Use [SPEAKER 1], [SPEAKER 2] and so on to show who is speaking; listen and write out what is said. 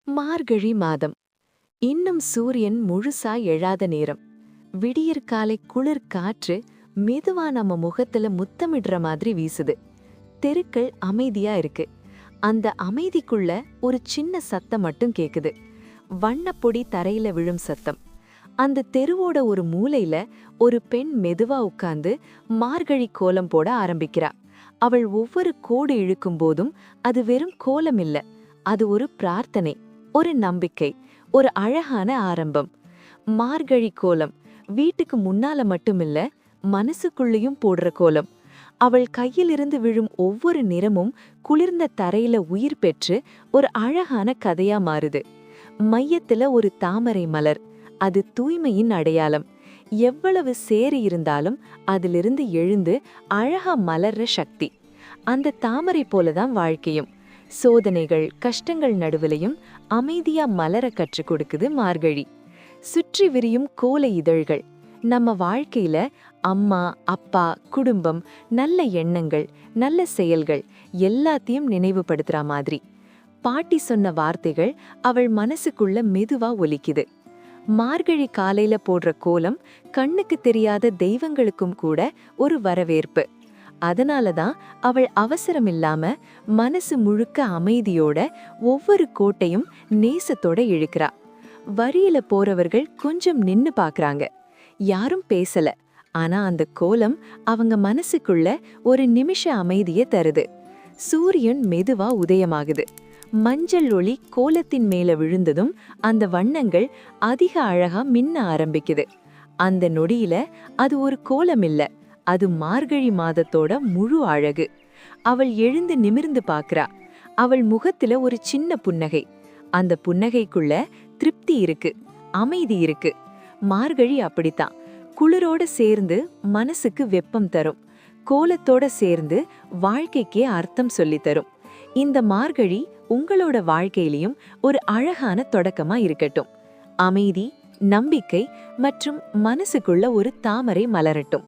[SPEAKER 1] மார்கழி மாதம். இன்னும் சூரியன் முழுசா எழாத நேரம். விடியற்காலை குளிர் காற்று மெதுவா நம்ம முகத்துல முத்தமிடுற மாதிரி வீசுது. தெருக்கள் அமைதியா இருக்கு. அந்த அமைதிக்குள்ள ஒரு சின்ன சத்தம் மட்டும் கேக்குது. வண்ணப்பொடி தரையில விழும் சத்தம். அந்த தெருவோட ஒரு மூலையில ஒரு பெண் மெதுவா உட்கார்ந்து மார்கழி கோலம் போட ஆரம்பிக்கிறா. அவள் ஒவ்வொரு கோடு இழுக்கும் போதும் அது வெறும் கோலம் இல்ல, அது ஒரு பிரார்த்தனை, ஒரு நம்பிக்கை, ஒரு அழகான ஆரம்பம். மார்கழி கோலம் வீட்டுக்கு முன்னால மட்டுமில்ல, மனசுக்குள்ளேயும் போடுற கோலம். அவள் கையிலிருந்து விழும் ஒவ்வொரு நிறமும் குளிர்ந்த தரையில உயிர் பெற்று ஒரு அழகான கதையா மாறுது. மையத்துல ஒரு தாமரை மலர், அது தூய்மையின் அடையாளம். எவ்வளவு சேறு இருந்தாலும் அதிலிருந்து எழுந்து அழகா மலர்ற சக்தி. அந்த தாமரை போலதான் வாழ்க்கையும். சோதனைகள் கஷ்டங்கள் நடுவிலையும் அமைதியா மலர கற்றுக் கொடுக்குது மார்கழி. சுற்றி விரியும் கோல இதழ்கள் நம்ம வாழ்க்கையில அம்மா, அப்பா, குடும்பம், நல்ல எண்ணங்கள், நல்ல செயல்கள் எல்லாத்தையும் நினைவுபடுத்துற மாதிரி. பாட்டி சொன்ன வார்த்தைகள் அவள் மனசுக்குள்ள மெதுவா ஒலிக்குது. மார்கழி காலையில போடுற கோலம் கண்ணுக்கு தெரியாத தெய்வங்களுக்கும் கூட ஒரு வரவேற்பு. அதனாலதான் அவள் அவசரமில்லாம மனசு முழுக்க அமைதியோட ஒவ்வொரு கோட்டையும் நேசத்தோட இழுக்கிறா. வரியில போறவர்கள் கொஞ்சம் நின்னு பாக்குறாங்க. யாரும் பேசல, ஆனா அந்த கோலம் அவங்க மனசுக்குள்ள ஒரு நிமிஷ அமைதியை தருது. சூரியன் மெதுவா உதயமாகுது. மஞ்சள் ஒளி கோலத்தின் மேல விழுந்ததும் அந்த வண்ணங்கள் அதிக அழகா மின்ன ஆரம்பிக்குது. அந்த நொடியில அது ஒரு கோலம் இல்ல, அது மார்கழி மாதத்தோட முழு அழகு. அவள் எழுந்து நிமிர்ந்து பாக்குறா. அவள் முகத்துல ஒரு சின்ன புன்னகை. அந்த புன்னகைக்குள்ள திருப்தி இருக்கு, அமைதி இருக்கு. மார்கழி அப்படித்தான். குளிரோட சேர்ந்து மனசுக்கு வெப்பம் தரும், கோலத்தோட சேர்ந்து வாழ்க்கைக்கே அர்த்தம் சொல்லி தரும். இந்த மார்கழி உங்களோட வாழ்க்கையிலையும் ஒரு அழகான தொடக்கமா இருக்கட்டும். அமைதி, நம்பிக்கை மற்றும் மனசுக்குள்ள ஒரு தாமரை மலரட்டும்.